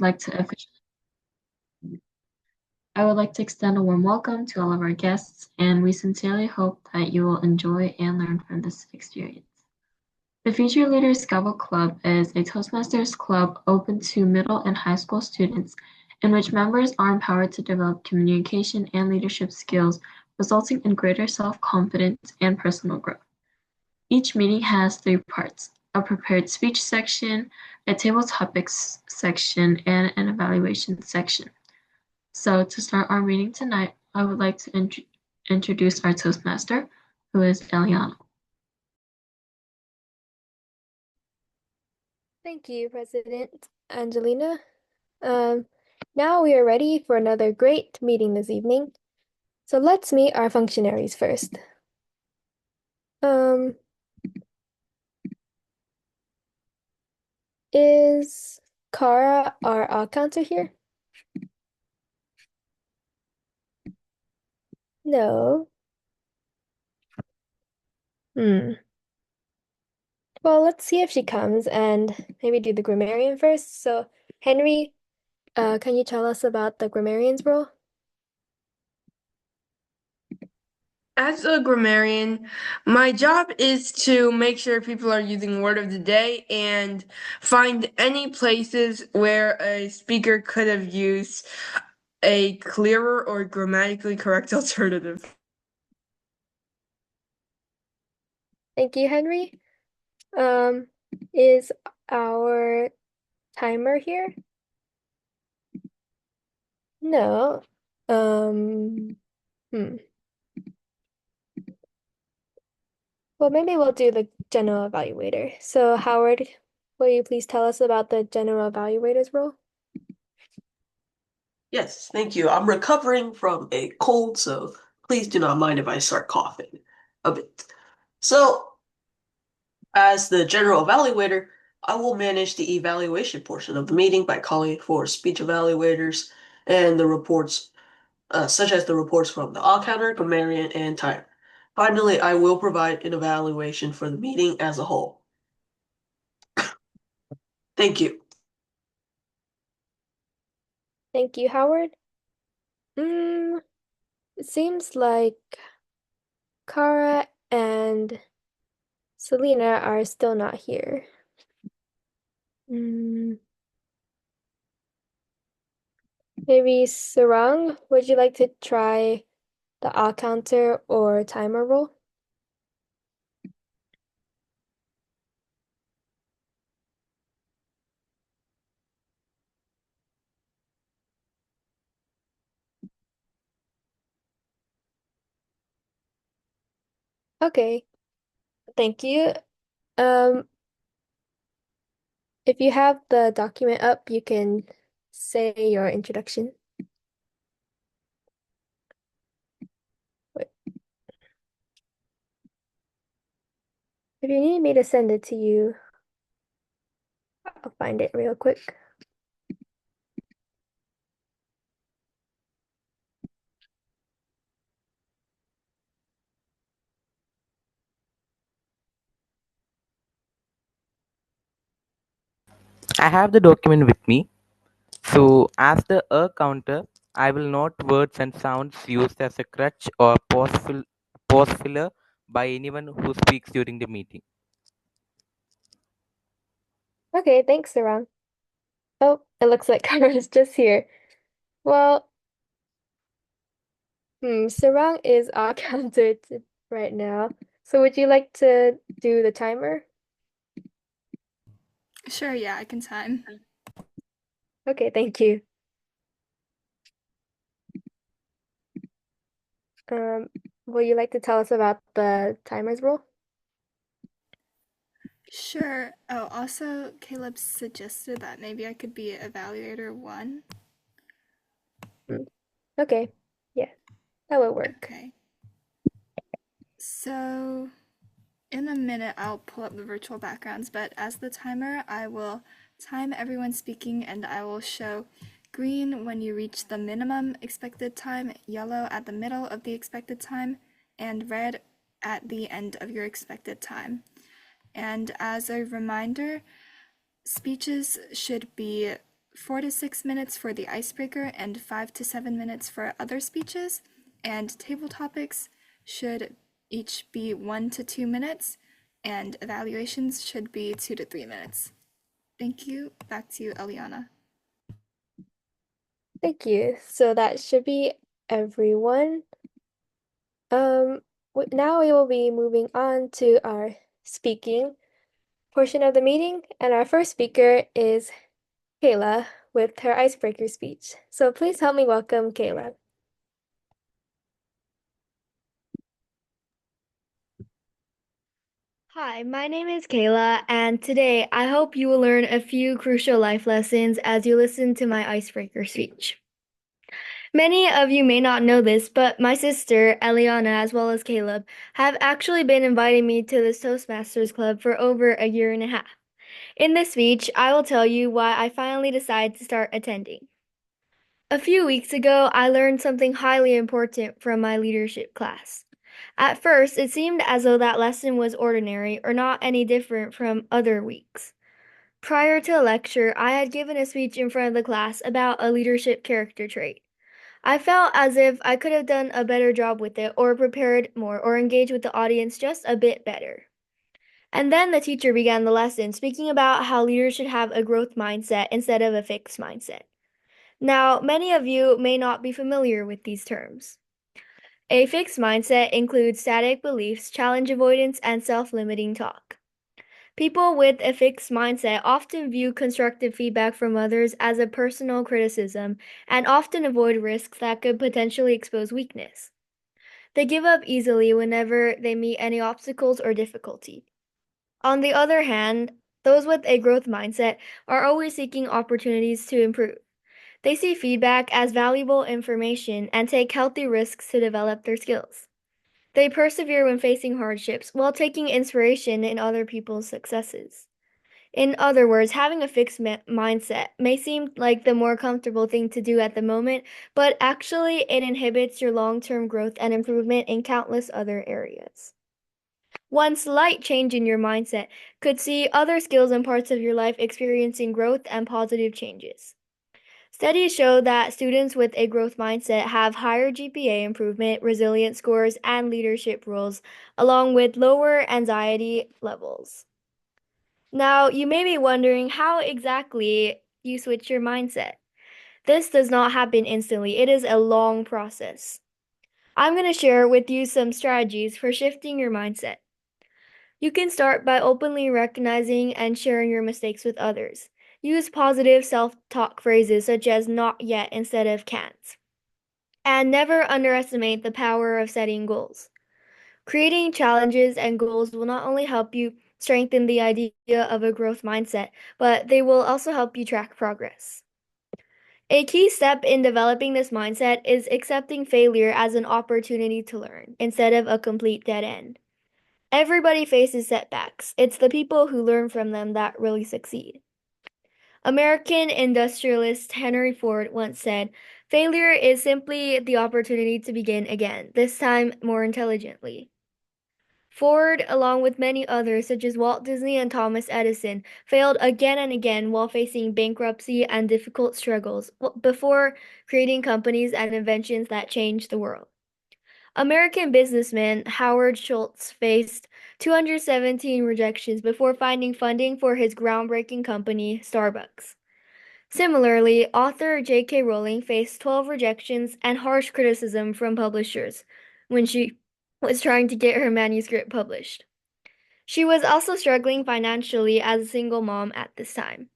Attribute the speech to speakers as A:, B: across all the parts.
A: like to officially I would like to extend a warm welcome to all of our guests, and we sincerely hope that you will enjoy and learn from this experience. The Future Leaders Scrabble Club is a Toastmasters club open to middle and high school students, in which members are empowered to develop communication and leadership skills, resulting in greater self-confidence and personal growth. Each meeting has three parts: a prepared speech section, a table topics section, and an evaluation section. So to start our meeting tonight, I would like to introduce our Toastmaster, who is Eliana.
B: Thank you, President Angelina. Now we are ready for another great meeting this evening. So let's meet our functionaries first. Um, is Kara our counter here? No. Hmm. Well, let's see if she comes and maybe do the grammarian first. So, Henry, can you tell us about the grammarian's role?
C: As a grammarian, my job is to make sure people are using word of the day and find any places where a speaker could have used a clearer or grammatically correct alternative.
B: Thank you, Henry. Um, is our timer here? No. Hmm. Well, maybe we'll do the general evaluator. So, Howard, will you please tell us about the general evaluator's role?
D: Yes, thank you. I'm recovering from a cold, so please do not mind if I start coughing a bit. So, as the general evaluator, I will manage the evaluation portion of the meeting by calling for speech evaluators and the reports, such as the reports from the all-counter, grammarian, and timer. Finally, I will provide an evaluation for the meeting as a whole. Thank you.
B: Thank you, Howard. It seems like Kara and Selena are still not here. Mm, maybe Sarang, would you like to try the all counter or timer role? Okay, thank you. Um, if you have the document up, you can say your introduction. Wait. If you need me to send it to you, I'll find it real quick.
E: I have the document with me. So, as the counter, I will note words and sounds used as a crutch or pause filler by anyone who speaks during the meeting.
B: Okay, thanks, Sarang. Oh, it looks like Kara's just here. Well, Sarang is all counted right now. So would you like to do the timer?
F: Sure, yeah, I can time.
B: Okay, thank you. Um, will you like to tell us about the timer's rule?
F: Sure. Oh, also, Caleb suggested that maybe I could be evaluator one.
B: Okay, yeah, that will work.
F: Okay. So, in a minute, I'll pull up the virtual backgrounds, but as the timer, I will time everyone speaking and I will show green when you reach the minimum expected time, yellow at the middle of the expected time, and red at the end of your expected time. And as a reminder, speeches should be 4 to 6 minutes for the icebreaker and 5 to 7 minutes for other speeches, and table topics should each be 1 to 2 minutes, and evaluations should be 2 to 3 minutes. Thank you. Back to you, Eliana.
B: Thank you. So that should be everyone. Now we will be moving on to our speaking portion of the meeting, and our first speaker is Kayla with her icebreaker speech. So please help me welcome Kayla. Hi, my name is Kayla, and today I hope you will learn a few crucial life lessons as you listen to my icebreaker speech. Many of you may not know this, but my sister, Eliana, as well as Caleb, have actually been inviting me to this Toastmasters Club for over a year and a half. In this speech, I will tell you why I finally decided to start attending. A few weeks ago, I learned something highly important from my leadership class. At first, it seemed as though that lesson was ordinary or not any different from other weeks. Prior to the lecture, I had given a speech in front of the class about a leadership character trait. I felt as if I could have done a better job with it, or prepared more, or engaged with the audience just a bit better. And then the teacher began the lesson, speaking about how leaders should have a growth mindset instead of a fixed mindset. Now, many of you may not be familiar with these terms. A fixed mindset includes static beliefs, challenge avoidance, and self-limiting talk. People with a fixed mindset often view constructive feedback from others as a personal criticism and often avoid risks that could potentially expose weakness. They give up easily whenever they meet any obstacles or difficulty. On the other hand, those with a growth mindset are always seeking opportunities to improve. They see feedback as valuable information and take healthy risks to develop their skills. They persevere when facing hardships while taking inspiration in other people's successes. In other words, having a fixed mindset may seem like the more comfortable thing to do at the moment, but actually it inhibits your long-term growth and improvement in countless other areas. One slight change in your mindset could see other skills and parts of your life experiencing growth and positive changes. Studies show that students with a growth mindset have higher GPA improvement, resilience scores, and leadership roles, along with lower anxiety levels. Now, you may be wondering how exactly you switch your mindset. This does not happen instantly. It is a long process. I'm going to share with you some strategies for shifting your mindset. You can start by openly recognizing and sharing your mistakes with others. Use positive self-talk phrases such as not yet instead of can't. And never underestimate the power of setting goals. Creating challenges and goals will not only help you strengthen the idea of a growth mindset, but they will also help you track progress. A key step in developing this mindset is accepting failure as an opportunity to learn instead of a complete dead end. Everybody faces setbacks. It's the people who learn from them that really succeed. American industrialist Henry Ford once said, "Failure is simply the opportunity to begin again, this time more intelligently." Ford, along with many others such as Walt Disney and Thomas Edison, failed again and again while facing bankruptcy and difficult struggles before creating companies and inventions that changed the world. American businessman Howard Schultz faced 217 rejections before finding funding for his groundbreaking company, Starbucks. Similarly, author J.K. Rowling faced 12 rejections and harsh criticism from publishers when she was trying to get her manuscript published. She was also struggling financially as a single mom at this time.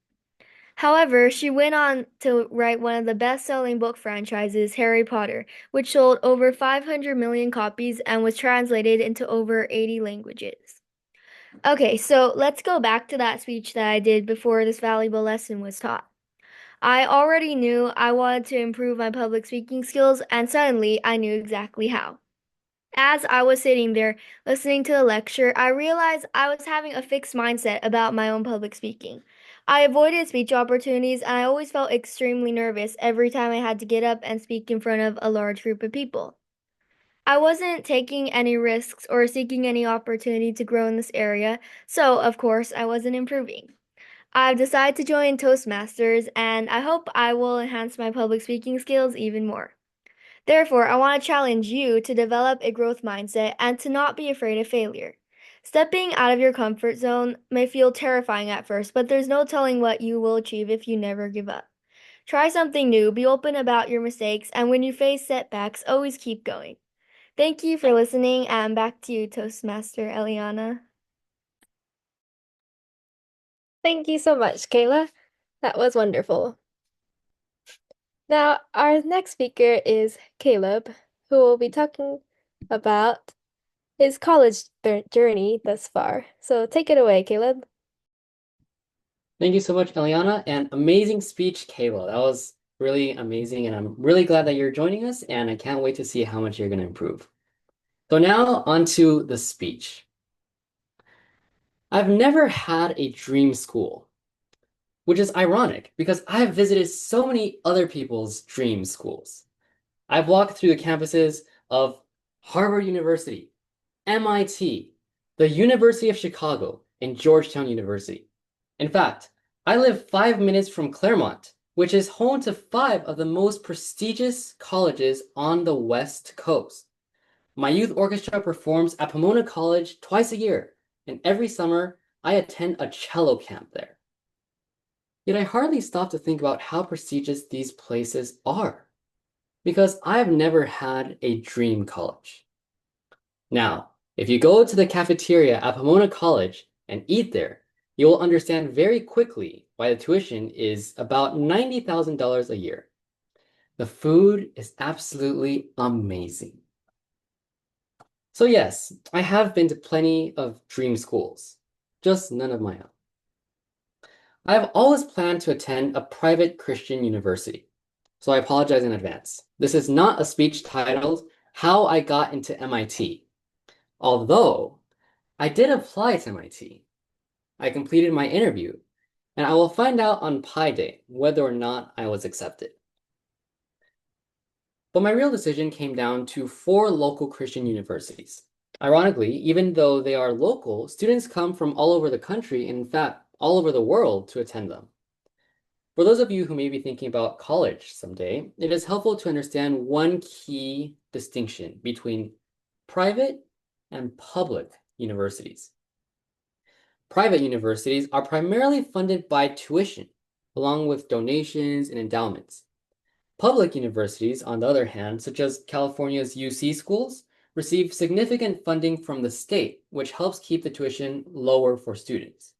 B: However, she went on to write one of the best-selling book franchises, Harry Potter, which sold over 500 million copies and was translated into over 80 languages. Okay, so let's go back to that speech that I did before this valuable lesson was taught. I already knew I wanted to improve my public speaking skills, and suddenly I knew exactly how. As I was sitting there listening to the lecture, I realized I was having a fixed mindset about my own public speaking. I avoided speech opportunities, and I always felt extremely nervous every time I had to get up and speak in front of a large group of people. I wasn't taking any risks or seeking any opportunity to grow in this area, so of course I wasn't improving. I've decided to join Toastmasters, and I hope I will enhance my public speaking skills even more. Therefore, I want to challenge you to develop a growth mindset and to not be afraid of failure. Stepping out of your comfort zone may feel terrifying at first, but there's no telling what you will achieve if you never give up. Try something new, be open about your mistakes, and when you face setbacks, always keep going. Thank you for listening, and back to you, Toastmaster Eliana.
G: Thank you so much, Kayla. That was wonderful. Now, our next speaker is Caleb, who will be talking about his college journey thus far. So take it away, Caleb.
H: Thank you so much, Eliana, and amazing speech, Kayla. That was really amazing, and I'm really glad that you're joining us, and I can't wait to see how much you're going to improve. So now onto the speech. I've never had a dream school, which is ironic because I've visited so many other people's dream schools. I've walked through the campuses of Harvard University, MIT, the University of Chicago, and Georgetown University. In fact, I live 5 minutes from Claremont, which is home to 5 of the most prestigious colleges on the West Coast. My youth orchestra performs at Pomona College twice a year, and every summer I attend a cello camp there. Yet I hardly stop to think about how prestigious these places are, because I've never had a dream college. Now, if you go to the cafeteria at Pomona College and eat there, you will understand very quickly why the tuition is about $90,000 a year. The food is absolutely amazing. So yes, I have been to plenty of dream schools, just none of my own. I have always planned to attend a private Christian university, so I apologize in advance. This is not a speech titled How I Got into MIT, although I did apply to MIT. I completed my interview, and I will find out on Pi Day whether or not I was accepted. But my real decision came down to 4 local Christian universities. Ironically, even though they are local, students come from all over the country and in fact, all over the world to attend them. For those of you who may be thinking about college someday, it is helpful to understand one key distinction between private and public universities. Private universities are primarily funded by tuition, along with donations and endowments. Public universities, on the other hand, such as California's UC schools, receive significant funding from the state, which helps keep the tuition lower for students.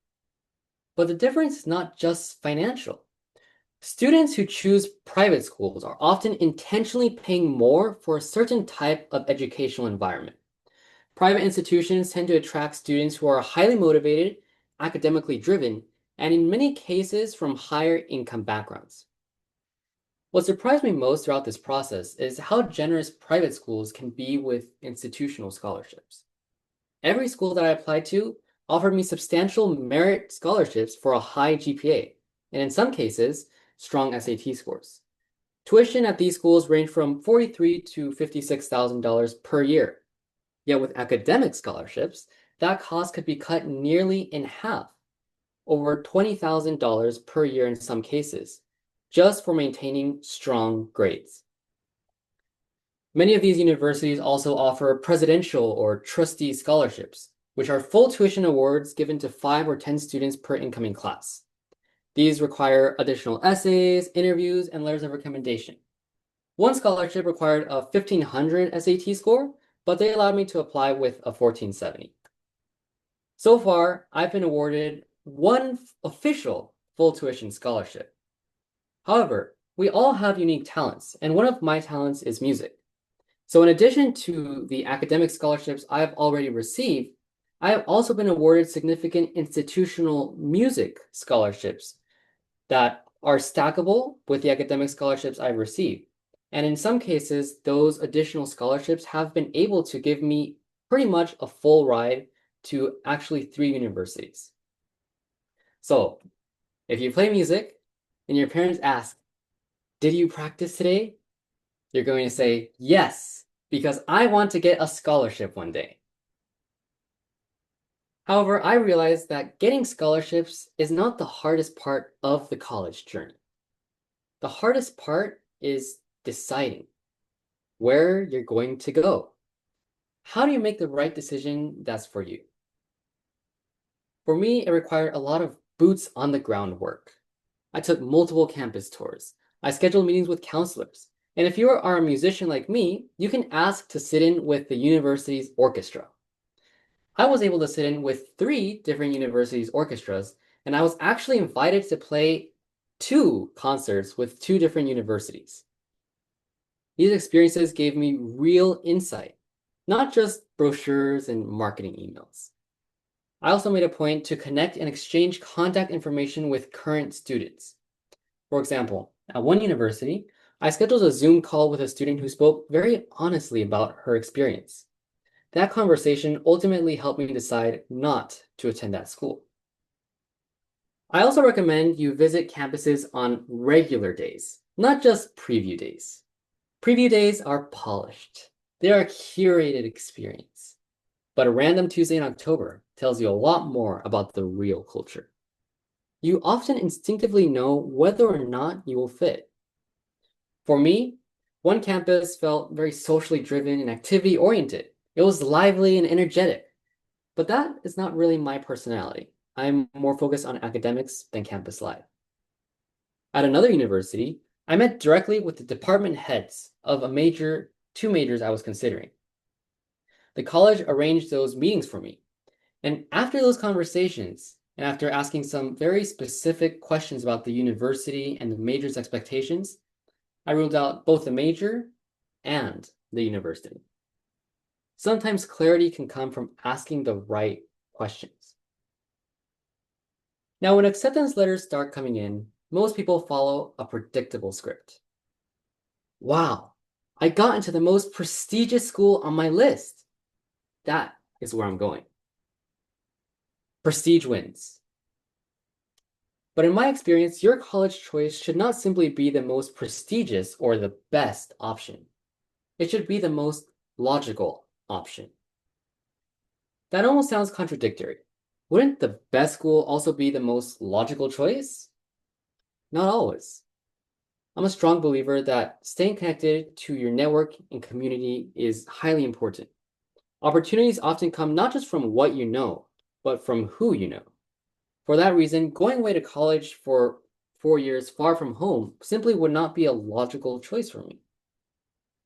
H: But the difference is not just financial. Students who choose private schools are often intentionally paying more for a certain type of educational environment. Private institutions tend to attract students who are highly motivated, academically driven, and in many cases from higher income backgrounds. What surprised me most throughout this process is how generous private schools can be with institutional scholarships. Every school that I applied to offered me substantial merit scholarships for a high GPA, and in some cases, strong SAT scores. Tuition at these schools ranged from $43,000 to $56,000 per year. Yet with academic scholarships, that cost could be cut nearly in half, over $20,000 per year in some cases, just for maintaining strong grades. Many of these universities also offer presidential or trustee scholarships, which are full tuition awards given to 5 or 10 students per incoming class. These require additional essays, interviews, and letters of recommendation. One scholarship required a 1500 SAT score, but they allowed me to apply with a 1470. So far, I've been awarded one official full tuition scholarship. However, we all have unique talents, and one of my talents is music. So in addition to the academic scholarships I've already received, I have also been awarded significant institutional music scholarships that are stackable with the academic scholarships I've received. And in some cases, those additional scholarships have been able to give me pretty much a full ride to actually 3 universities. So if you play music and your parents ask, "Did you practice today?" You're going to say, "Yes, because I want to get a scholarship one day." However, I realized that getting scholarships is not the hardest part of the college journey. The hardest part is deciding where you're going to go. How do you make the right decision that's for you? For me, it required a lot of boots on the ground work. I took multiple campus tours. I scheduled meetings with counselors. And if you are a musician like me, you can ask to sit in with the university's orchestra. I was able to sit in with 3 different universities' orchestras, and I was actually invited to play 2 concerts with 2 different universities. These experiences gave me real insight, not just brochures and marketing emails. I also made a point to connect and exchange contact information with current students. For example, at one university, I scheduled a Zoom call with a student who spoke very honestly about her experience. That conversation ultimately helped me decide not to attend that school. I also recommend you visit campuses on regular days, not just preview days. Preview days are polished. They are a curated experience. But a random Tuesday in October tells you a lot more about the real culture. You often instinctively know whether or not you will fit. For me, one campus felt very socially driven and activity oriented. It was lively and energetic. But that is not really my personality. I'm more focused on academics than campus life. At another university, I met directly with the department heads of 2 majors I was considering. The college arranged those meetings for me. And after those conversations, and after asking some very specific questions about the university and the major's expectations, I ruled out both the major and the university. Sometimes clarity can come from asking the right questions. Now, when acceptance letters start coming in, most people follow a predictable script. Wow, I got into the most prestigious school on my list. That is where I'm going. Prestige wins. But in my experience, your college choice should not simply be the most prestigious or the best option. It should be the most logical option. That almost sounds contradictory. Wouldn't the best school also be the most logical choice? Not always. I'm a strong believer that staying connected to your network and community is highly important. Opportunities often come not just from what you know, but from who you know. For that reason, going away to college for 4 years far from home simply would not be a logical choice for me.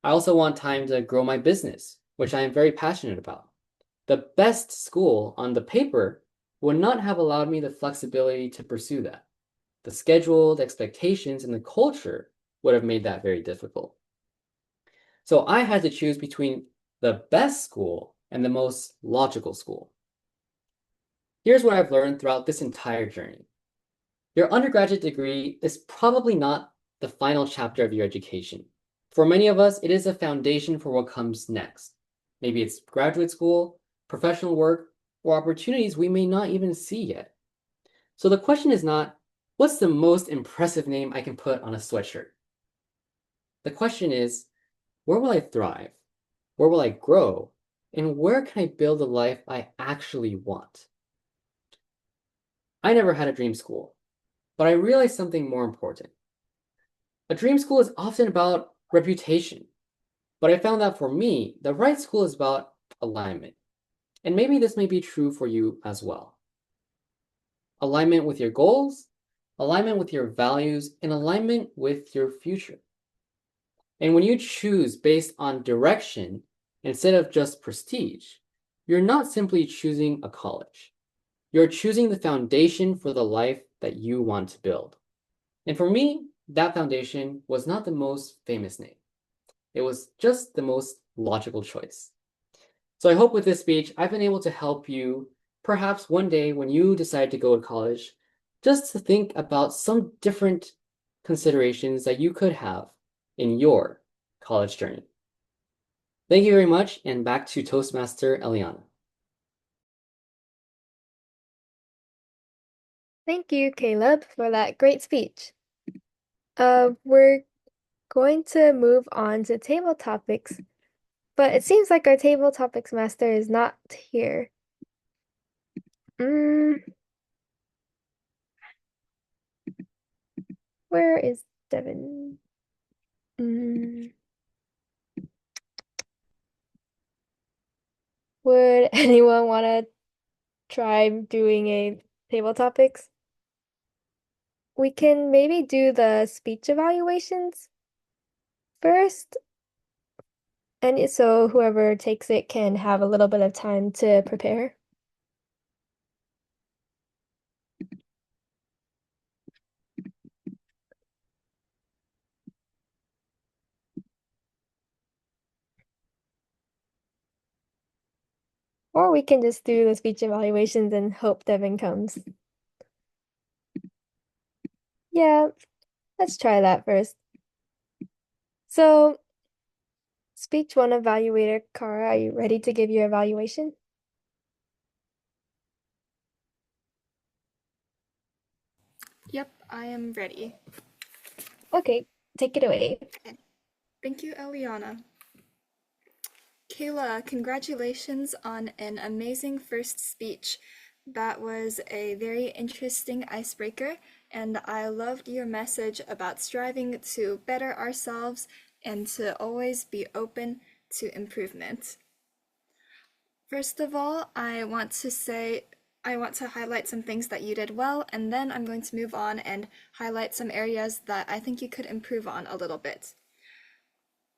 H: I also want time to grow my business, which I am very passionate about. The best school on the paper would not have allowed me the flexibility to pursue that. The schedule, the expectations, and the culture would have made that very difficult. So I had to choose between the best school and the most logical school. Here's what I've learned throughout this entire journey. Your undergraduate degree is probably not the final chapter of your education. For many of us, it is a foundation for what comes next. Maybe it's graduate school, professional work, or opportunities we may not even see yet. So the question is not, what's the most impressive name I can put on a sweatshirt? The question is, where will I thrive? Where will I grow? And where can I build the life I actually want? I never had a dream school, but I realized something more important. A dream school is often about reputation, but I found that for me, the right school is about alignment. And maybe this may be true for you as well. Alignment with your goals, alignment with your values, and alignment with your future. And when you choose based on direction instead of just prestige, you're not simply choosing a college. You're choosing the foundation for the life that you want to build. And for me, that foundation was not the most famous name. It was just the most logical choice. So I hope with this speech, I've been able to help you, perhaps one day when you decide to go to college, just to think about some different considerations that you could have in your college journey. Thank you very much, and back to Toastmaster Eliana.
G: Thank you, Caleb, for that great speech. We're going to move on to table topics, but it seems like our table topics master is not here. Mm, where is Devin? Mm, would anyone want to try doing a table topics? We can maybe do the speech evaluations first. And so whoever takes it can have a little bit of time to prepare. Or we can just do the speech evaluations and hope Devin comes. Yeah, let's try that first. So, speech one evaluator, Kara, are you ready to give your evaluation?
F: Yep, I am ready.
G: Okay, take it away.
F: Thank you, Eliana. Kayla, congratulations on an amazing first speech. That was a very interesting icebreaker, and I loved your message about striving to better ourselves and to always be open to improvement. First of all, I want to highlight some things that you did well, and then I'm going to move on and highlight some areas that I think you could improve on a little bit.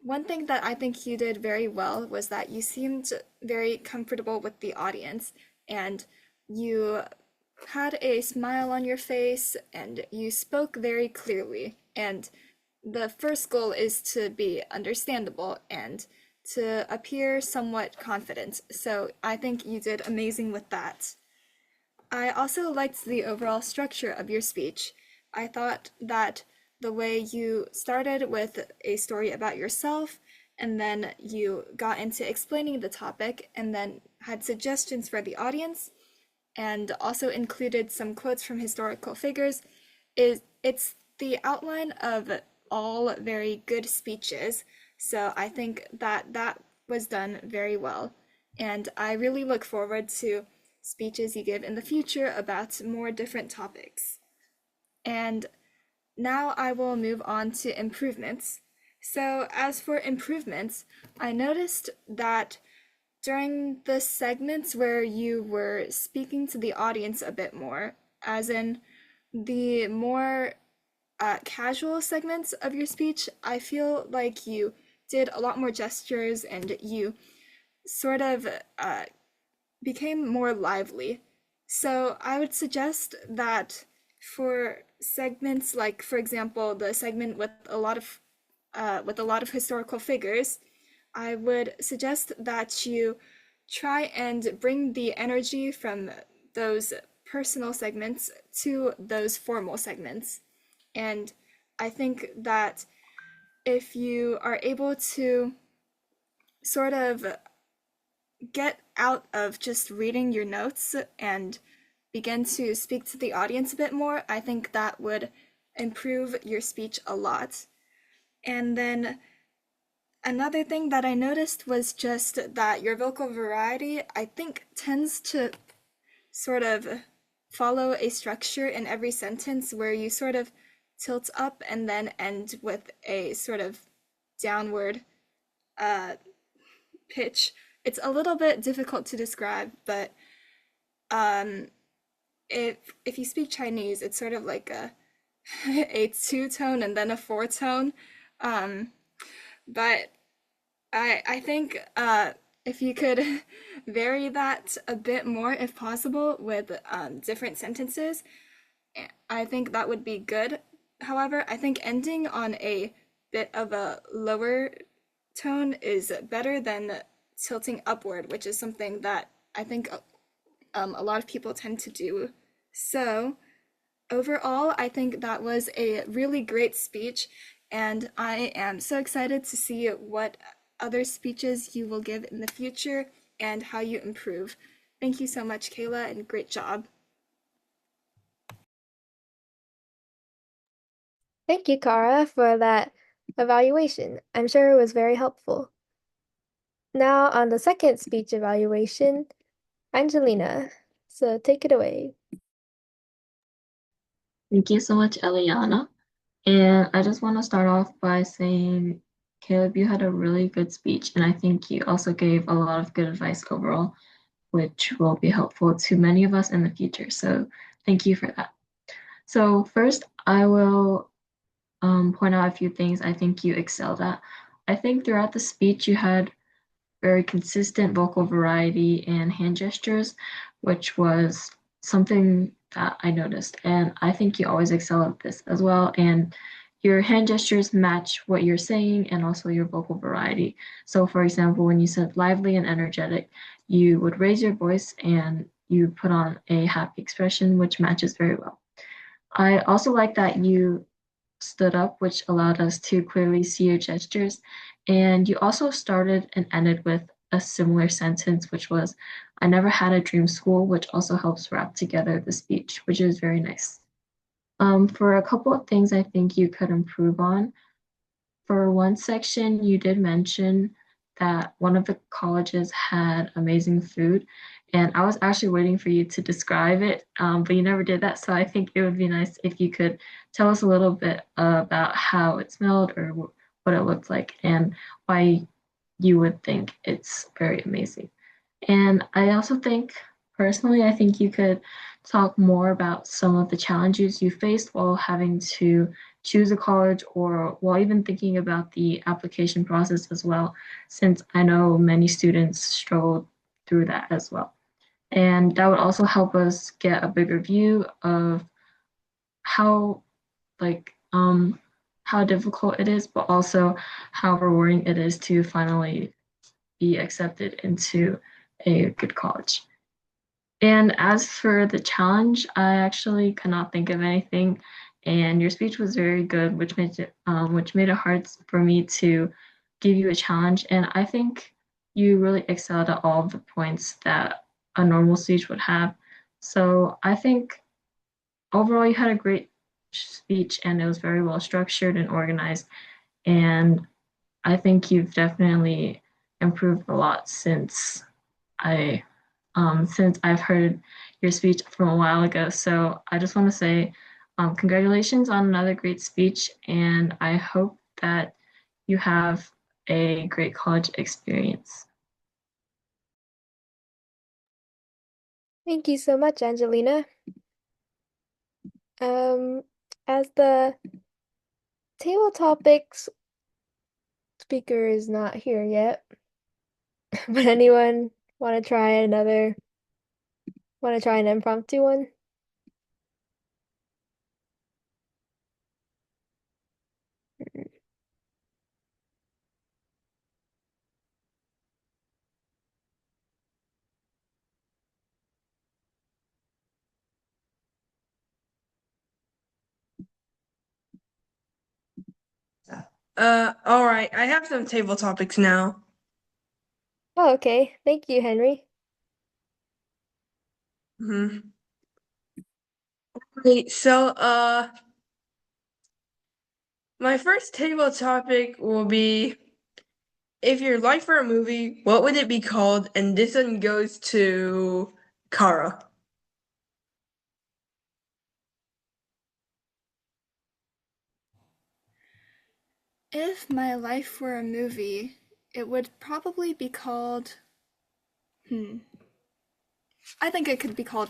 F: One thing that I think you did very well was that you seemed very comfortable with the audience, and you had a smile on your face and you spoke very clearly. And the first goal is to be understandable and to appear somewhat confident. So I think you did amazing with that. I also liked the overall structure of your speech. I thought that the way you started with a story about yourself, and then you got into explaining the topic, and then had suggestions for the audience, and also included some quotes from historical figures, it's the outline of all very good speeches. So I think that that was done very well. And I really look forward to speeches you give in the future about more different topics. And now I will move on to improvements. So, as for improvements, I noticed that during the segments where you were speaking to the audience a bit more, as in the more casual segments of your speech, I feel like you did a lot more gestures and you sort of became more lively. So I would suggest that for segments like, for example, the segment with a lot of historical figures, I would suggest that you try and bring the energy from those personal segments to those formal segments. And I think that if you are able to sort of get out of just reading your notes and begin to speak to the audience a bit more, I think that would improve your speech a lot. And then another thing that I noticed was just that your vocal variety, I think, tends to sort of follow a structure in every sentence where you sort of tilt up and then end with a sort of downward uh, pitch. It's a little bit difficult to describe, but um, if you speak Chinese, it's sort of like a a two tone and then a four tone. Um, but I think if you could vary that a bit more, if possible, with different sentences, I think that would be good. However, I think ending on a bit of a lower tone is better than tilting upward, which is something that I think a lot of people tend to do. So, overall, I think that was a really great speech, and I am so excited to see what other speeches you will give in the future and how you improve. Thank you so much, Kayla, and great job.
G: Thank you, Kara, for that evaluation. I'm sure it was very helpful. Now, on the second speech evaluation, Angelina, So take it away.
A: Thank you so much, Eliana. And I just want to start off by saying, Caleb, you had a really good speech, and I think you also gave a lot of good advice overall, which will be helpful to many of us in the future. So thank you for that. So first, I will point out a few things I think you excelled at. I think throughout the speech, you had very consistent vocal variety and hand gestures, which was something that I noticed. And I think you always excel at this as well. And your hand gestures match what you're saying and also your vocal variety. So, for example, when you said lively and energetic, you would raise your voice and you put on a happy expression, which matches very well. I also like that you stood up, which allowed us to clearly see your gestures. And you also started and ended with a similar sentence, which was, I never had a dream school, which also helps wrap together the speech, which is very nice. For a couple of things I think you could improve on, for one section, you did mention that one of the colleges had amazing food, and I was actually waiting for you to describe it, but you never did that. So I think it would be nice if you could tell us a little bit about how it smelled or what it looked like and why you would think it's very amazing. And I also think, personally, I think you could talk more about some of the challenges you faced while having to choose a college or while even thinking about the application process as well, since I know many students struggled through that as well. And that would also help us get a bigger view of how like how difficult it is, but also how rewarding it is to finally be accepted into a good college. And as for the challenge, I actually cannot think of anything. And your speech was very good, which made it hard for me to give you a challenge. And I think you really excelled at all of the points that a normal speech would have. So I think overall you had a great speech, and it was very well structured and organized. And I think you've definitely improved a lot I since I've heard your speech from a while ago. So I just want to say congratulations on another great speech, and I hope that you have a great college experience.
G: Thank you so much, Angelina. Um, as the table topics speaker is not here yet, but anyone want to try an impromptu one?
C: All right. I have some table topics now.
G: Oh, okay. Thank you, Henry.
C: Hmm. Okay, so my first table topic will be if your life were a movie, what would it be called? And this one goes to Kara.
F: If my life were a movie, it would probably be called, I think it could be called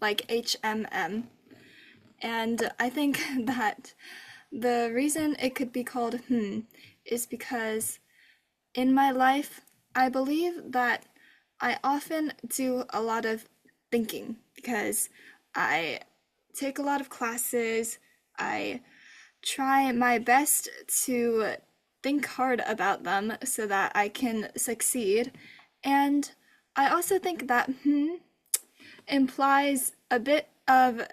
F: like HMM. And I think that the reason it could be called is because in my life, I believe that I often do a lot of thinking because I take a lot of classes. I try my best to think hard about them so that I can succeed. And I also think that implies a bit of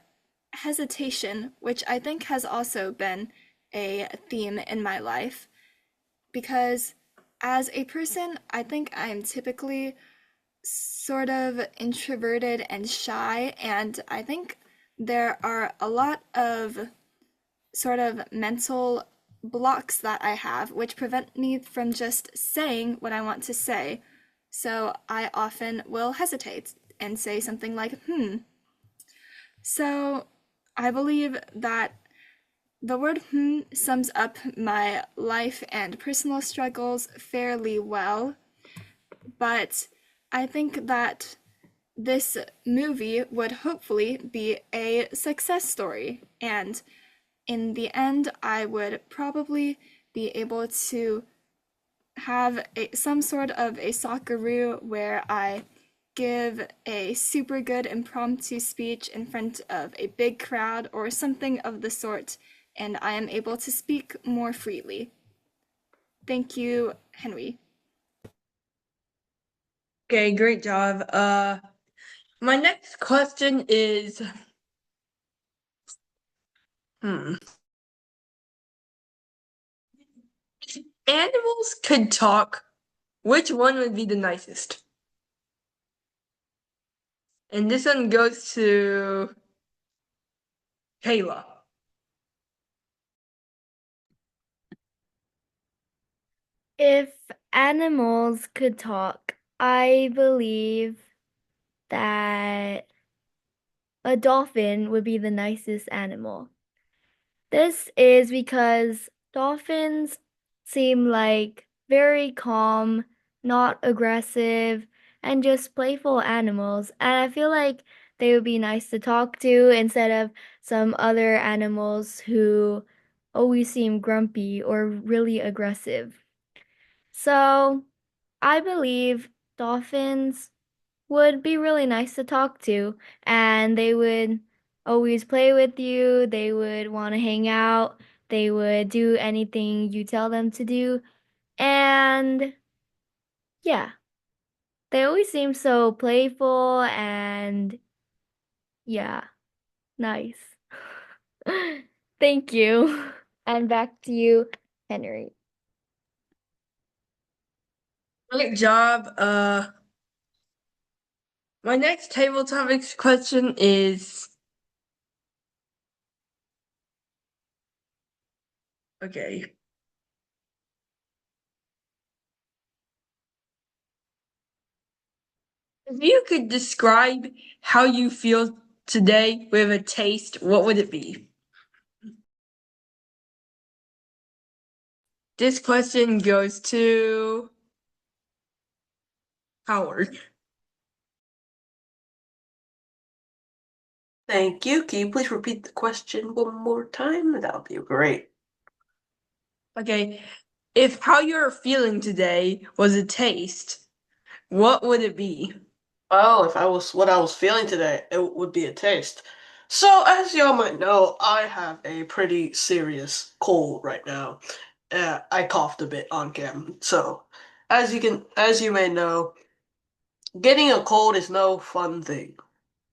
F: hesitation, which I think has also been a theme in my life. Because as a person, I think I am typically sort of introverted and shy, and I think there are a lot of sort of mental blocks that I have, which prevent me from just saying what I want to say. So I often will hesitate and say something like, So I believe that the word sums up my life and personal struggles fairly well, but I think that this movie would hopefully be a success story, and in the end, I would probably be able to have some sort of a socceroo where I give a super good impromptu speech in front of a big crowd or something of the sort, and I am able to speak more freely. Thank you, Henry.
C: Okay, great job. My next question is, if animals could talk, which one would be the nicest? And this one goes to Kayla.
B: If animals could talk, I believe that a dolphin would be the nicest animal. This is because dolphins seem like very calm, not aggressive, and just playful animals. And I feel like they would be nice to talk to instead of some other animals who always seem grumpy or really aggressive. So I believe dolphins would be really nice to talk to, and they would always play with you. They would want to hang out. They would do anything you tell them to do. And yeah, they always seem so playful and yeah, nice. Thank you. And back to you, Henry.
C: Great job. My next table topics question is, okay. If you could describe how you feel today with a taste, what would it be? This question goes to Howard.
D: Thank you. Can you please repeat the question one more time? That would be great.
C: Okay, if how you're feeling today was a taste, what would it be?
D: Oh, if I was what I was feeling today, it would be a taste. So, as y'all might know, I have a pretty serious cold right now. I coughed a bit on cam. So, as you may know, getting a cold is no fun thing.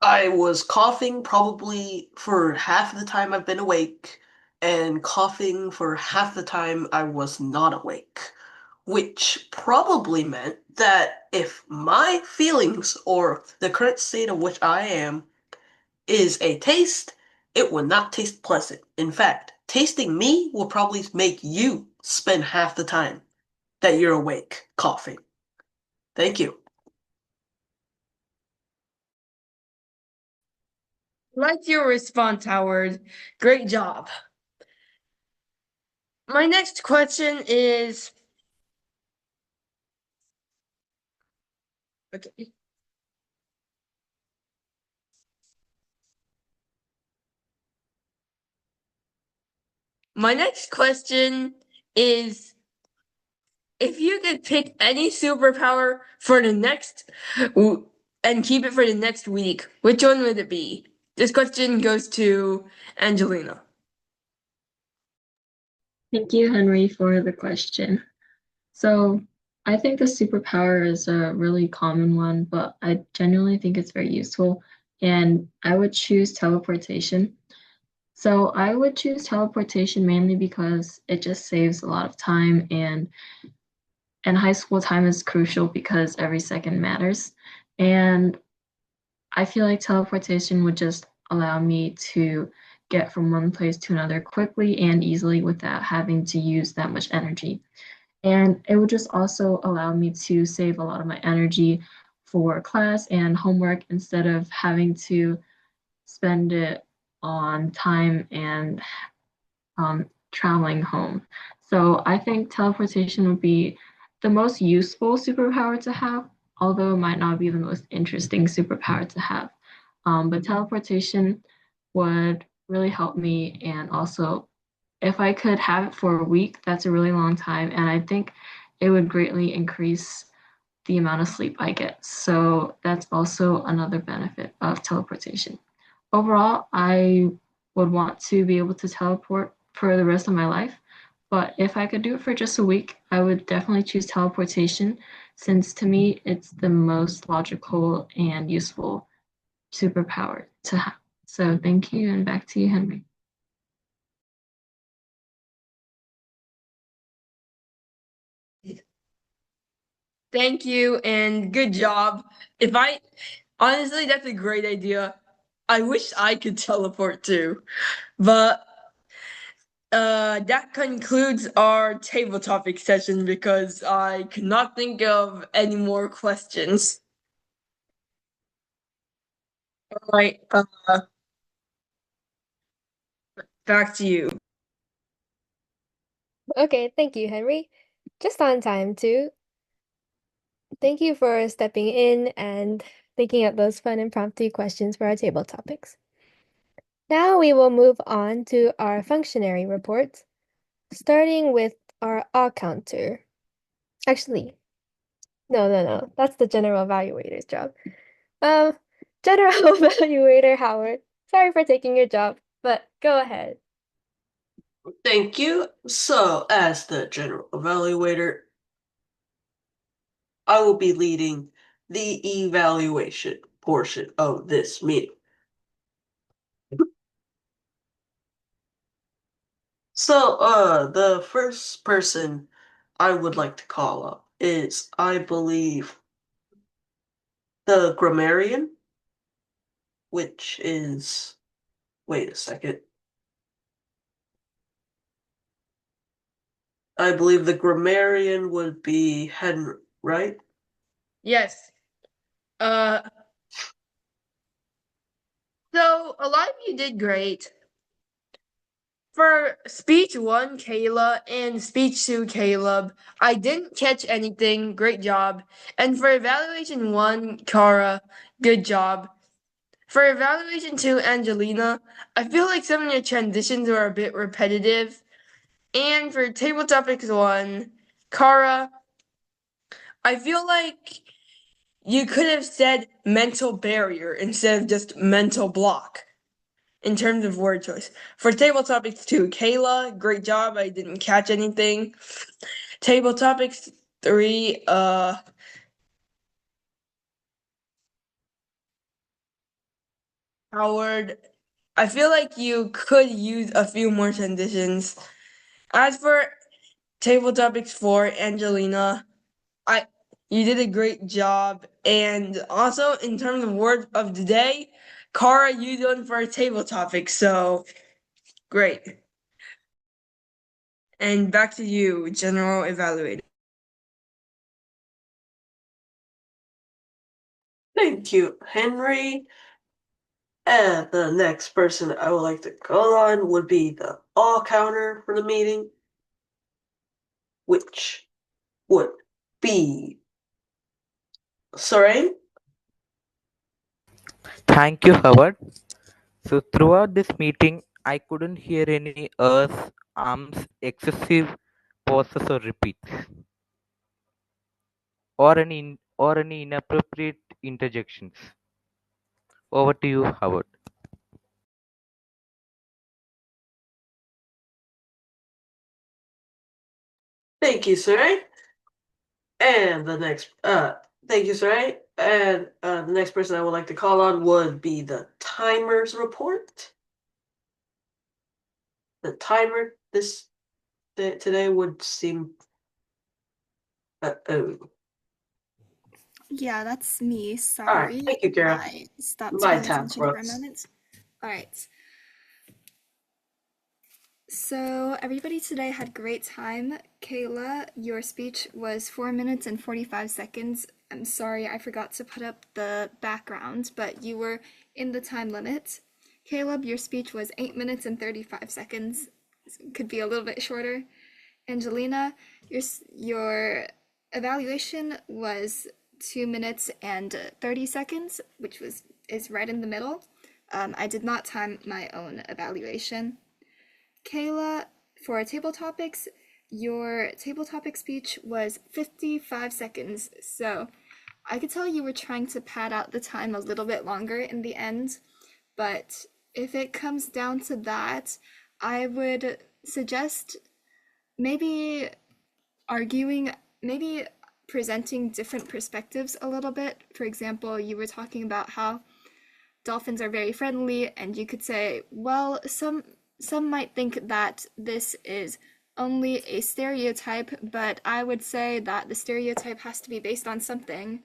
D: I was coughing probably for half the time I've been awake, and coughing for half the time I was not awake, which probably meant that if my feelings or the current state of which I am is a taste, it would not taste pleasant. In fact, tasting me will probably make you spend half the time that you're awake coughing. Thank you.
C: Like your response, Howard. Great job. My next question is, okay. My next question is, if you could pick any superpower for the next and keep it for the next week, which one would it be? This question goes to Angelina.
A: Thank you, Henry, for the question. So I think the superpower is a really common one, but I genuinely think it's very useful, and I would choose teleportation. So I would choose teleportation mainly because it just saves a lot of time, and high school time is crucial because every second matters. And I feel like teleportation would just allow me to get from one place to another quickly and easily without having to use that much energy. And it would just also allow me to save a lot of my energy for class and homework instead of having to spend it on time and traveling home. So I think teleportation would be the most useful superpower to have, although it might not be the most interesting superpower to have. But teleportation would really help me. And also, if I could have it for a week, that's a really long time. And I think it would greatly increase the amount of sleep I get. So that's also another benefit of teleportation. Overall, I would want to be able to teleport for the rest of my life. But if I could do it for just a week, I would definitely choose teleportation since to me it's the most logical and useful superpower to have. So thank you, and back to you, Henry.
C: Thank you and good job. If I honestly, that's a great idea. I wish I could teleport too. But that concludes our table topic session because I could not think of any more questions. All right, back to you.
G: Okay, thank you, Henry. Just on time, too. Thank you for stepping in and thinking up those fun impromptu questions for our table topics. Now we will move on to our functionary reports, starting with our all counter. Actually, no, that's the general evaluator's job. General evaluator Howard, sorry for taking your job, but go ahead.
D: Thank you. So, as the general evaluator, I will be leading the evaluation portion of this meeting. So, the first person I would like to call up is, I believe, the grammarian, which is, wait a second. I believe the grammarian would be Henry, right?
C: Yes. Uh, so a lot of you did great. For speech 1, Kayla, and speech 2, Caleb, I didn't catch anything. Great job. And for evaluation 1, Kara, good job. For evaluation 2, Angelina, I feel like some of your transitions were a bit repetitive. And for table topics 1, Kara, I feel like you could have said mental barrier instead of just mental block in terms of word choice. For table topics 2, Kayla, great job. I didn't catch anything. Table topics 3, Howard, I feel like you could use a few more transitions. As for table topics 4, Angelina, I you did a great job. And also in terms of word of the day, Kara, you done for a table topic, so great. And back to you, general evaluator.
D: Thank you, Henry. And the next person I would like to call on would be the all counter for the meeting, which would be Sorry.
E: Thank you, Howard. So throughout this meeting, I couldn't hear any ers, ums, excessive pauses or repeats, or any inappropriate interjections. Over to you, Howard.
D: Thank you, Sarai. And the next thank you, Sarai. And the next person I would like to call on would be the timers report. The timer today would seem oh.
F: Yeah, that's me.
D: All right,
F: Sorry.
D: thank you, Kara.
F: I stopped
D: My
F: paying
D: tab,
F: attention for a
D: Brooks.
F: moment. All right. So everybody today had great time. Kayla, your speech was 4 minutes and 45 seconds. I'm sorry, I forgot to put up the background, but you were in the time limit. Caleb, your speech was 8 minutes and 35 seconds. Could be a little bit shorter. Angelina, your evaluation was 2 minutes and 30 seconds, which is right in the middle. I did not time my own evaluation. Kayla, for table topics, your table topic speech was 55 seconds, so I could tell you were trying to pad out the time a little bit longer in the end, but if it comes down to that, I would suggest maybe maybe presenting different perspectives a little bit. For example, you were talking about how dolphins are very friendly, and you could say, well, some might think that this is only a stereotype, but I would say that the stereotype has to be based on something.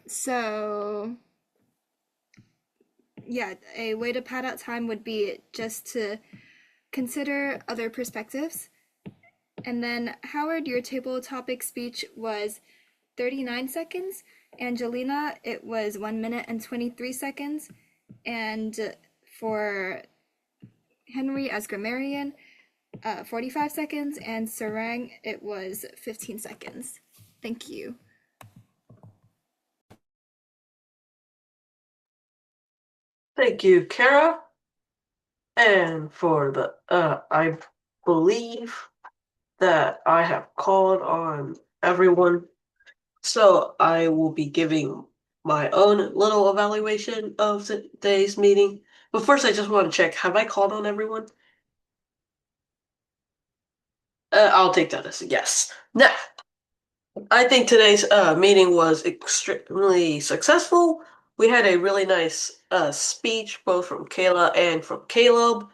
F: So yeah, a way to pad out time would be just to consider other perspectives. And then Howard, your table topic speech was 39 seconds. Angelina, it was 1 minute and 23 seconds. And for Henry as grammarian, 45 seconds. And Sarang, it was 15 seconds. Thank you.
D: Thank you, Kara. And for the, I believe that I have called on everyone. So I will be giving my own little evaluation of today's meeting. But first, I just want to check, have I called on everyone? I'll take that as a yes. Now, I think today's meeting was extremely successful. We had a really nice speech, both from Kayla and from Caleb.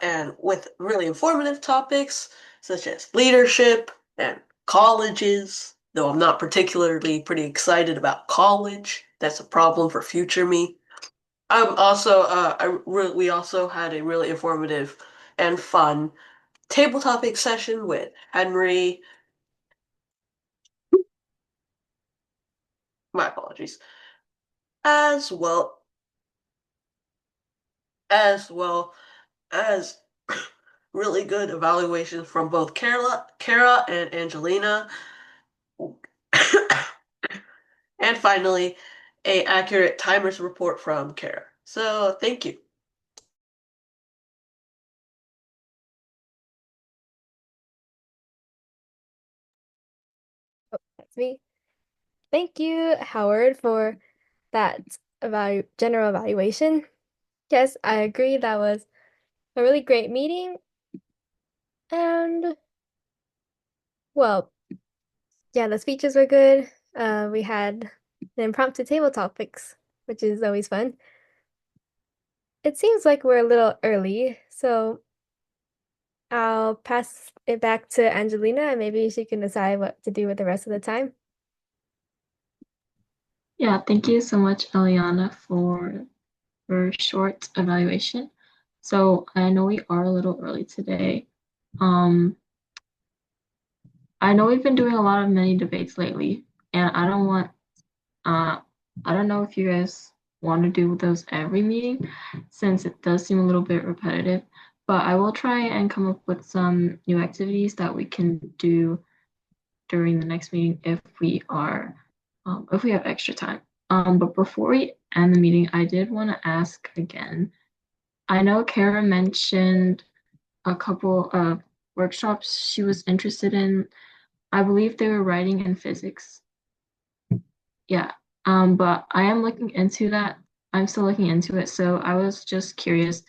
D: And with really informative topics such as leadership and colleges. Though I'm not particularly pretty excited about college, that's a problem for future me. We also had a really informative and fun table topic session with Henry. My apologies. As well as really good evaluations from both Kara and Angelina. And finally, a accurate timers report from Kara. So thank you.
G: That's me. Thank you, Howard, for that general evaluation. Yes, I agree. That was a really great meeting. And, well, yeah, the speeches were good. We had the impromptu table topics, which is always fun. It seems like we're a little early, so I'll pass it back to Angelina, and maybe she can decide what to do with the rest of the time.
A: Yeah, thank you so much, Eliana, for short evaluation. So I know we are a little early today. I know we've been doing a lot of mini debates lately, and I don't know if you guys want to do those every meeting, since it does seem a little bit repetitive, but I will try and come up with some new activities that we can do during the next meeting if we have extra time. But before we end the meeting, I did want to ask again. I know Kara mentioned a couple of workshops she was interested in. I believe they were writing and physics. Yeah. But I am looking into that. I'm still looking into it. So I was just curious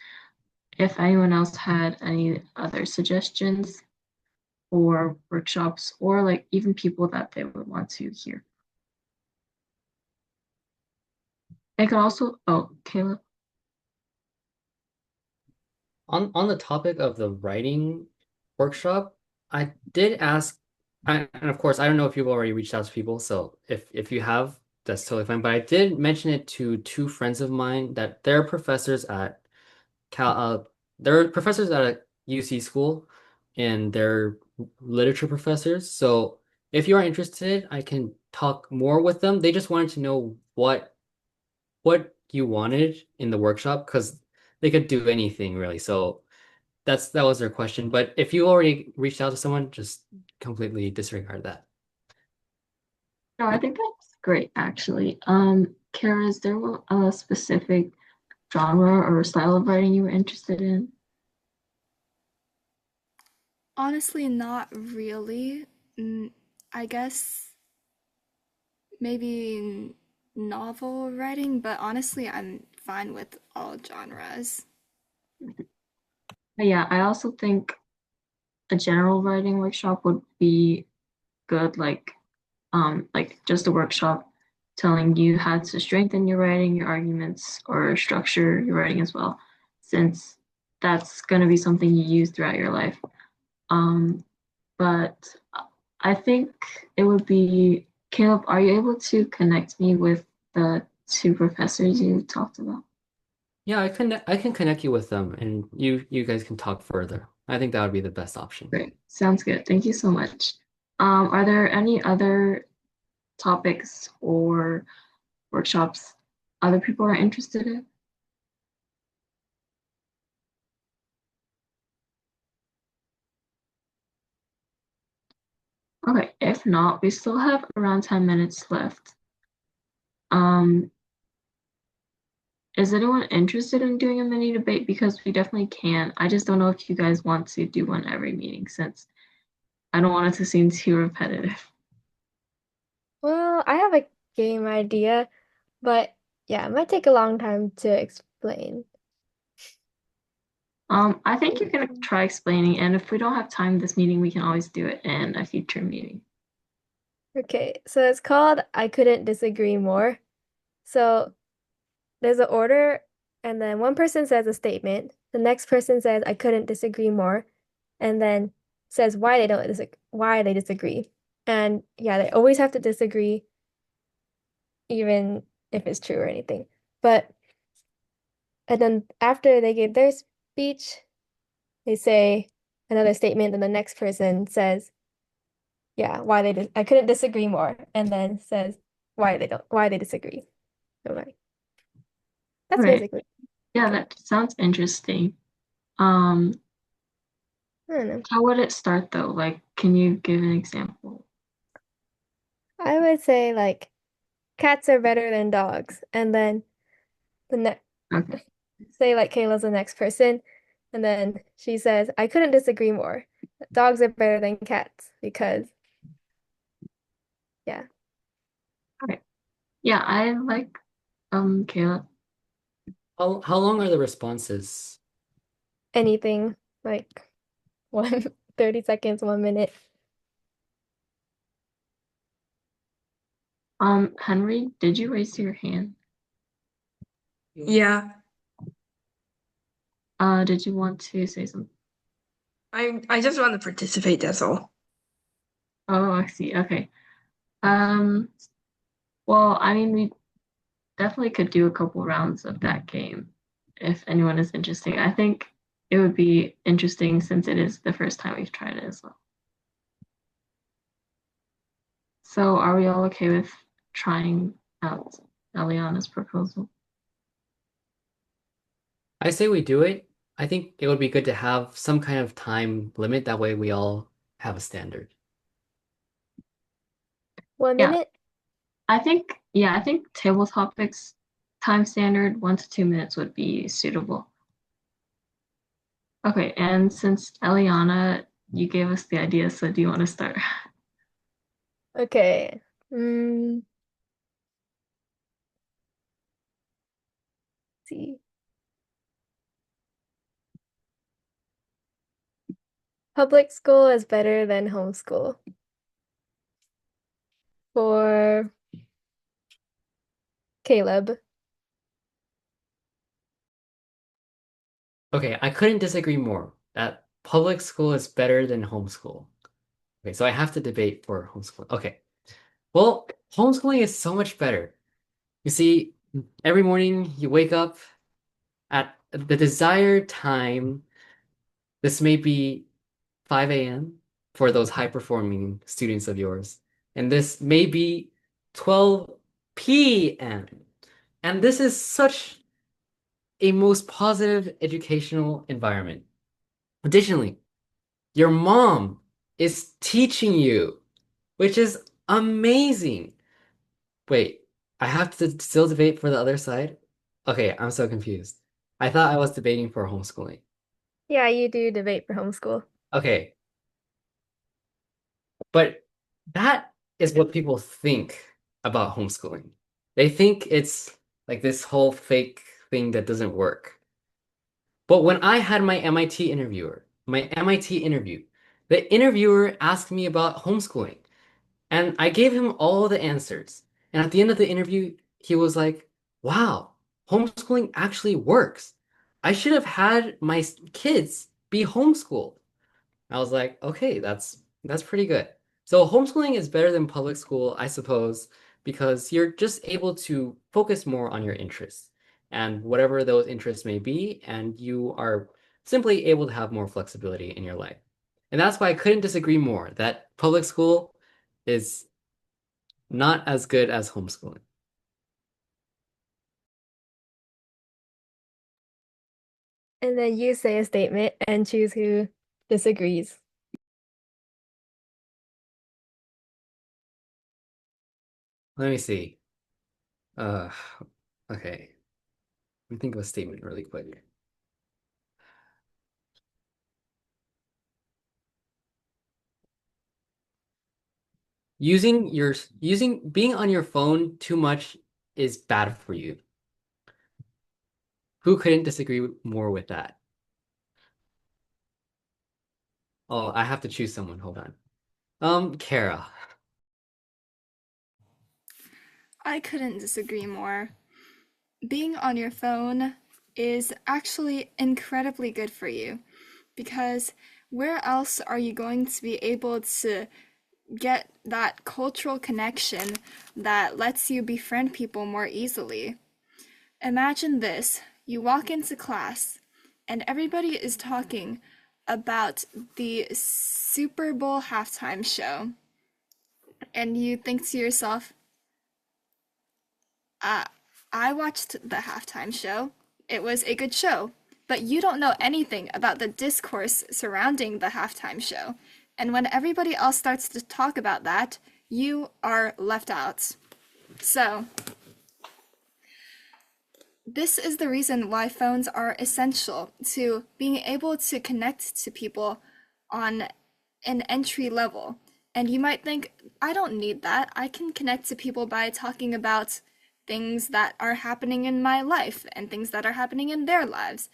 A: if anyone else had any other suggestions or workshops or like even people that they would want to hear. I could also, oh, Caleb.
H: On the topic of the writing workshop, I did ask, and of course, I don't know if you've already reached out to people, so if you have, that's totally fine. But I did mention it to two friends of mine that they're professors at a UC school, and they're literature professors. So if you are interested, I can talk more with them. They just wanted to know what you wanted in the workshop because they could do anything really. So that was their question. But if you already reached out to someone, just completely disregard that.
A: No, I think that's great, actually. Kara, is there a specific genre or style of writing you were interested in?
F: Honestly, not really. I guess maybe novel writing, but honestly, I'm fine with all genres.
A: But yeah, I also think a general writing workshop would be good, like just a workshop telling you how to strengthen your writing, your arguments, or structure your writing as well, since that's going to be something you use throughout your life. Um, but I think it would be, Caleb, are you able to connect me with the two professors you talked about?
H: Yeah, I can connect you with them and you guys can talk further. I think that would be the best option.
A: Great. Sounds good. Thank you so much. Are there any other topics or workshops other people are interested in? Okay, if not, we still have around 10 minutes left. Um, is anyone interested in doing a mini debate? Because we definitely can. I just don't know if you guys want to do one every meeting since I don't want it to seem too repetitive.
G: Well, I have a game idea, but yeah, it might take a long time to explain.
A: I think you can try explaining, and if we don't have time this meeting, we can always do it in a future meeting.
G: Okay, so it's called I Couldn't Disagree More. So there's an order, and then one person says a statement. The next person says I couldn't disagree more, and then says why they disagree. And yeah, they always have to disagree, even if it's true or anything. But and then after they give their speech, they say another statement, and the next person says, yeah, I couldn't disagree more, and then says why they disagree. So like that's
A: Okay,
G: basically.
A: yeah, that sounds interesting. Um,
G: I don't know.
A: how would it start though? Like, can you give an example?
G: I would say like cats are better than dogs, and then the next
A: Okay,
G: say like Kayla's the next person, and then she says, I couldn't disagree more. Dogs are better than cats because yeah,
A: okay. Yeah, I like Caleb.
H: How long are the responses?
G: anything like one 30 seconds, 1 minute.
A: Henry, did you raise your hand?
C: Yeah,
A: Did you want to say something?
C: I just want to participate, that's all.
A: Oh, I see. Okay. Um, well, I mean, we definitely could do a couple rounds of that game if anyone is interested. I think it would be interesting since it is the first time we've tried it as well. So, are we all okay with trying out Eliana's proposal?
H: I say we do it. I think it would be good to have some kind of time limit. That way we all have a standard.
G: 1
A: Yeah,
G: minute?
A: I think table topics time standard 1 to 2 minutes would be suitable. Okay, and since Eliana, you gave us the idea, so do you want to start?
G: Okay. Mm, see. Public school is better than homeschool for Caleb.
H: Okay, I couldn't disagree more that public school is better than homeschool. Okay, so I have to debate for homeschool. Okay. Well, homeschooling is so much better. You see, every morning you wake up at the desired time. This may be 5 a.m., for those high-performing students of yours. And this may be 12 p.m. And this is such a most positive educational environment. Additionally, your mom is teaching you, which is amazing. Wait, I have to still debate for the other side? Okay, I'm so confused. I thought I was debating for homeschooling.
G: Yeah, you do debate for homeschool.
H: Okay, but that is what people think about homeschooling. They think it's like this whole fake thing that doesn't work. But when I had my MIT interview, the interviewer asked me about homeschooling, and I gave him all the answers. And at the end of the interview, he was like, "Wow, homeschooling actually works. I should have had my kids be homeschooled." I was like, okay, that's pretty good. So homeschooling is better than public school, I suppose, because you're just able to focus more on your interests and whatever those interests may be, and you are simply able to have more flexibility in your life. And that's why I couldn't disagree more that public school is not as good as homeschooling.
G: And then you say a statement and choose who disagrees.
H: Let me see. Uh, okay. Let me think of a statement really quick. Using being on your phone too much is bad for you. Who couldn't disagree more with that? Oh, I have to choose someone. Hold on. Kara.
F: I couldn't disagree more. Being on your phone is actually incredibly good for you because where else are you going to be able to get that cultural connection that lets you befriend people more easily? Imagine this, you walk into class and everybody is talking about the Super Bowl halftime show, and you think to yourself, uh, I watched the halftime show. It was a good show, but you don't know anything about the discourse surrounding the halftime show. And when everybody else starts to talk about that, you are left out. So, this is the reason why phones are essential to being able to connect to people on an entry level. And you might think, I don't need that. I can connect to people by talking about things that are happening in my life and things that are happening in their lives.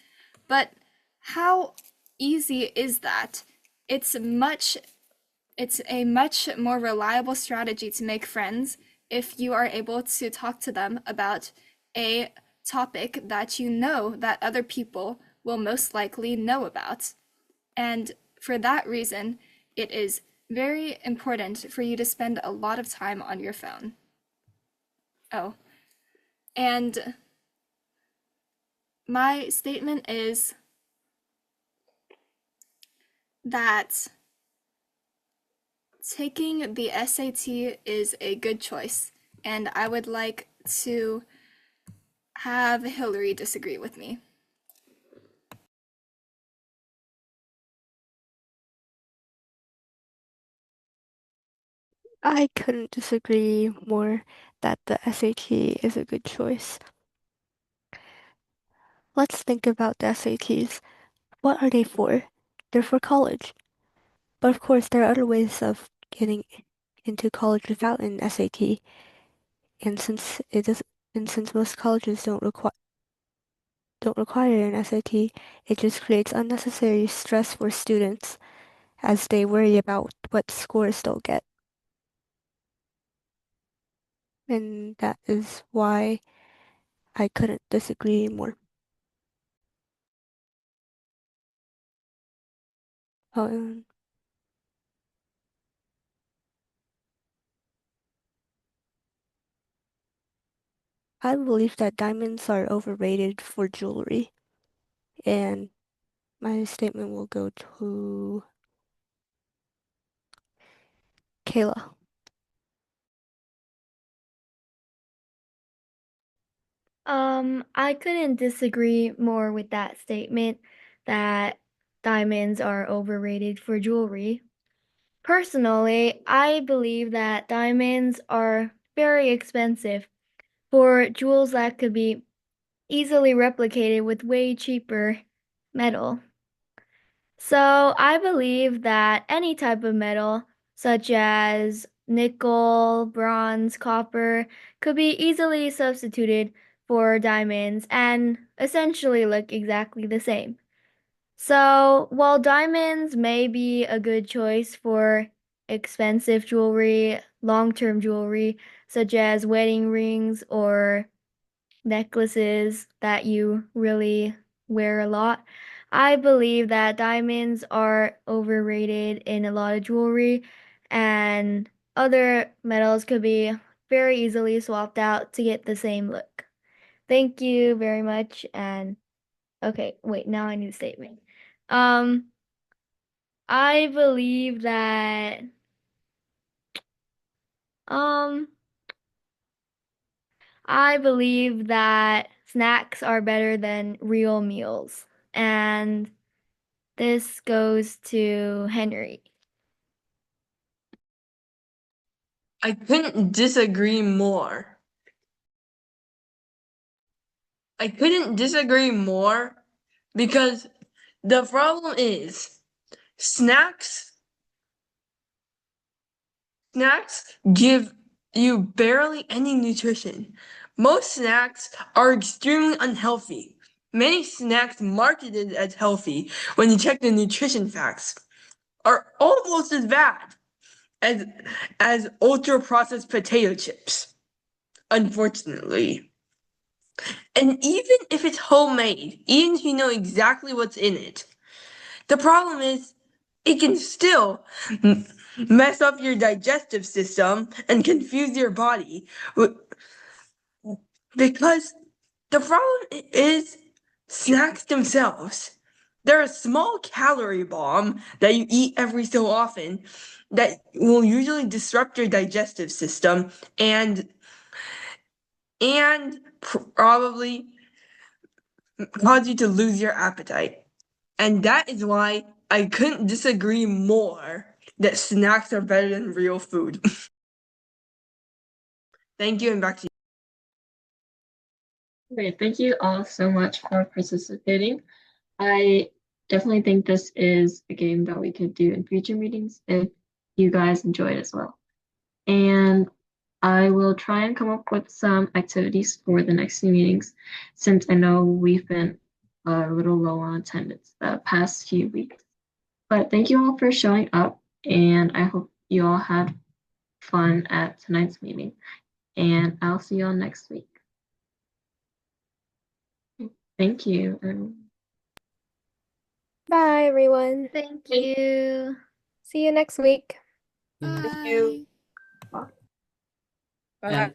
F: But how easy is that? It's a much more reliable strategy to make friends if you are able to talk to them about a topic that you know that other people will most likely know about. And for that reason, it is very important for you to spend a lot of time on your phone. Oh, and my statement is that taking the SAT is a good choice, and I would like to have Hillary disagree with me.
I: I couldn't disagree more that the SAT is a good choice. Let's think about the SATs. What are they for? They're for college. But of course, there are other ways of getting into college without an SAT. And since it is, and since most colleges don't require an SAT, it just creates unnecessary stress for students as they worry about what scores they'll get. And that is why I couldn't disagree more. Um, I believe that diamonds are overrated for jewelry, and my statement will go to Kayla.
B: I couldn't disagree more with that statement that diamonds are overrated for jewelry. Personally, I believe that diamonds are very expensive for jewels that could be easily replicated with way cheaper metal. So I believe that any type of metal, such as nickel, bronze, copper, could be easily substituted for diamonds and essentially look exactly the same. So while diamonds may be a good choice for expensive jewelry, long-term jewelry, such as wedding rings or necklaces that you really wear a lot, I believe that diamonds are overrated in a lot of jewelry, and other metals could be very easily swapped out to get the same look. Thank you very much. And okay, wait, now I need a statement. Um, I believe that um I believe that snacks are better than real meals. And this goes to Henry.
C: I couldn't disagree more. I couldn't disagree more because the problem is snacks give you barely any nutrition. Most snacks are extremely unhealthy. Many snacks marketed as healthy, when you check the nutrition facts, are almost as bad as ultra processed potato chips, unfortunately. And even if it's homemade, even if you know exactly what's in it, the problem is it can still mess up your digestive system and confuse your body, because the problem is snacks themselves. They're a small calorie bomb that you eat every so often that will usually disrupt your digestive system and probably cause you to lose your appetite. And that is why I couldn't disagree more that snacks are better than real food. Thank you, and back to you.
A: Great, thank you all so much for participating. I definitely think this is a game that we could do in future meetings if you guys enjoy it as well. And I will try and come up with some activities for the next few meetings, since I know we've been a little low on attendance the past few weeks. But thank you all for showing up, and I hope you all had fun at tonight's meeting. And I'll see you all next week. Thank you, everyone.
G: Bye, everyone.
B: Thank you.
G: See you next week.
F: Bye.
D: Thank you.
H: And